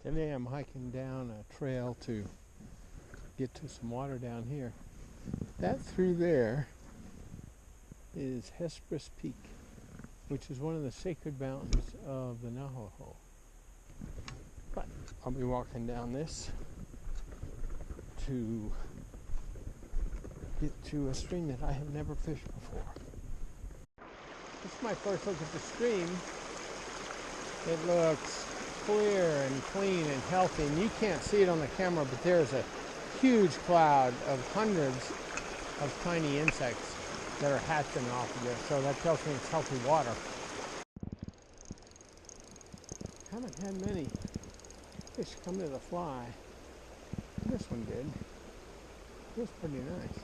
Today I'm hiking down a trail to get to some water down here. That through there is Hesperus Peak, which is one of the sacred mountains of the Navajo. But I'll be walking down this to get to a stream that I have never fished before. This is my first look at the stream. It looks clear and clean and healthy, and you can't see it on the camera, but there's a huge cloud of hundreds of tiny insects that are hatching off of it, so that tells me it's healthy water. Haven't had many fish come to the fly. This one did. It was pretty nice.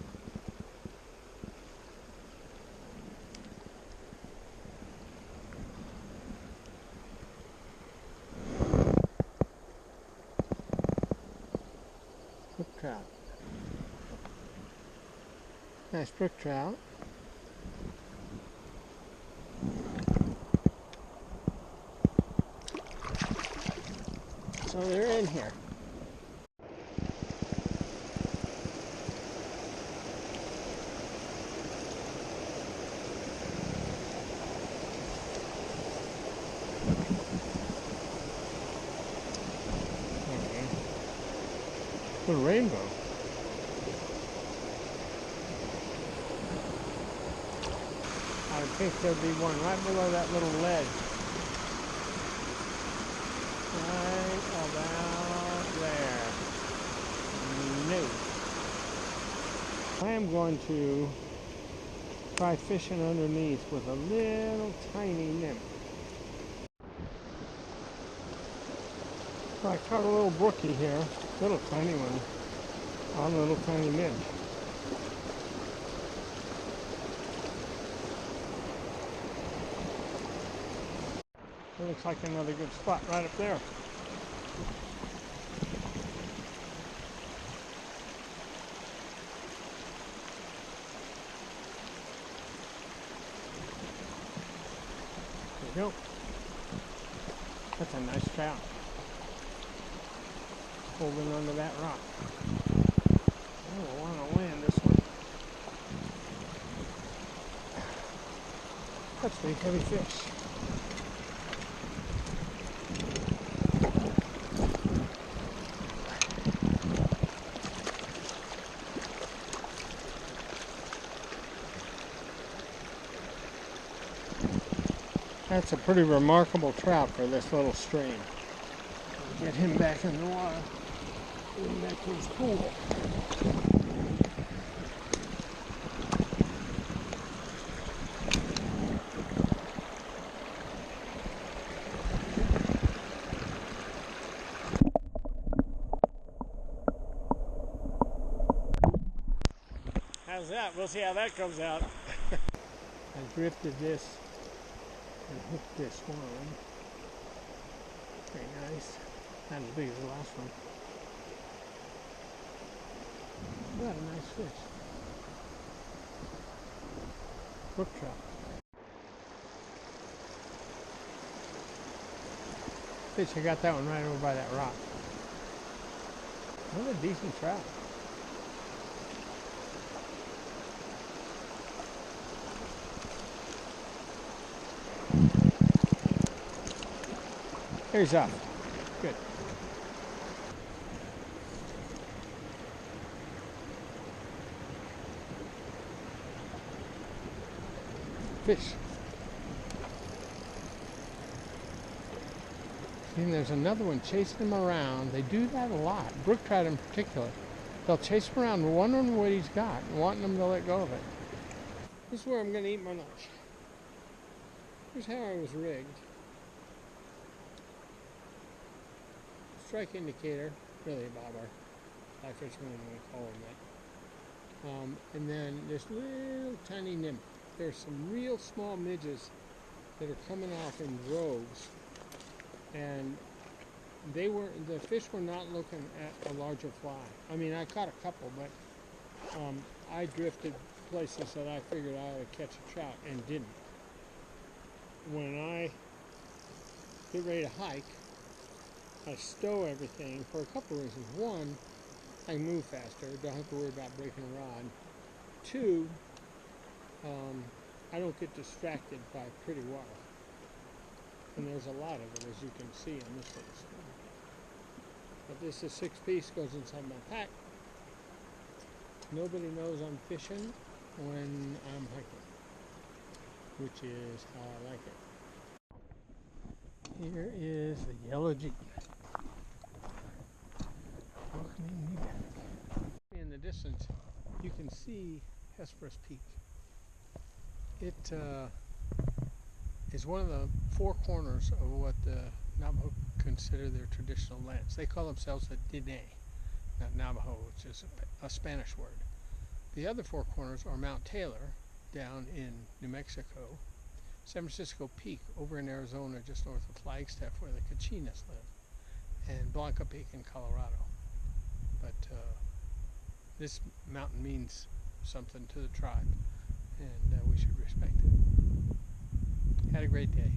Brook trout. Nice brook trout. So they're in here. The rainbow. I think there'd be one right below that little ledge. Right about there. No. I am going to try fishing underneath with a little tiny nymph. I caught a little brookie here, little tiny one, on a little tiny midge. It looks like another good spot right up there. There you go. That's a nice trout. Holding onto that rock. I don't want to land this one. That's a big heavy fish. That's a pretty remarkable trout for this little stream. Get him back in the water. Get him back to his pool. How's that? We'll see how that comes out. I drifted this and hooked this one. Very nice. Not as big as the last one. Got a nice fish. Brook trout. Fish, I got that one right over by that rock. What a decent trout. Here's up. Good. Fish. And there's another one chasing him around. They do that a lot. Brook trout in particular. They'll chase him around wondering what he's got and wanting him to let go of it. This is where I'm going to eat my lunch. Here's how I was rigged. Strike indicator, really a bobber. Fly fishermen want to call them that. And then this little tiny nymph. There's some real small midges that are coming off in droves, and the fish were not looking at a larger fly. I mean, I caught a couple, but I drifted places that I figured I would catch a trout and didn't. When I get ready to hike, I stow everything for a couple of reasons. One, I can move faster, don't have to worry about breaking a rod. Two, I don't get distracted by pretty water. And there's a lot of it, as you can see on this little spoon. But this is 6-piece, goes inside my pack. Nobody knows I'm fishing when I'm hiking, which is how I like it. Here is the yellow Jeep. Welcoming me back. In the distance, you can see Hesperus Peak. It is one of the four corners of what the Navajo consider their traditional lands. They call themselves the Diné, not Navajo, which is a Spanish word. The other four corners are Mount Taylor down in New Mexico, San Francisco Peak over in Arizona just north of Flagstaff where the Kachinas live, and Blanca Peak in Colorado. But this mountain means something to the tribe, and we should respect it. Had a great day.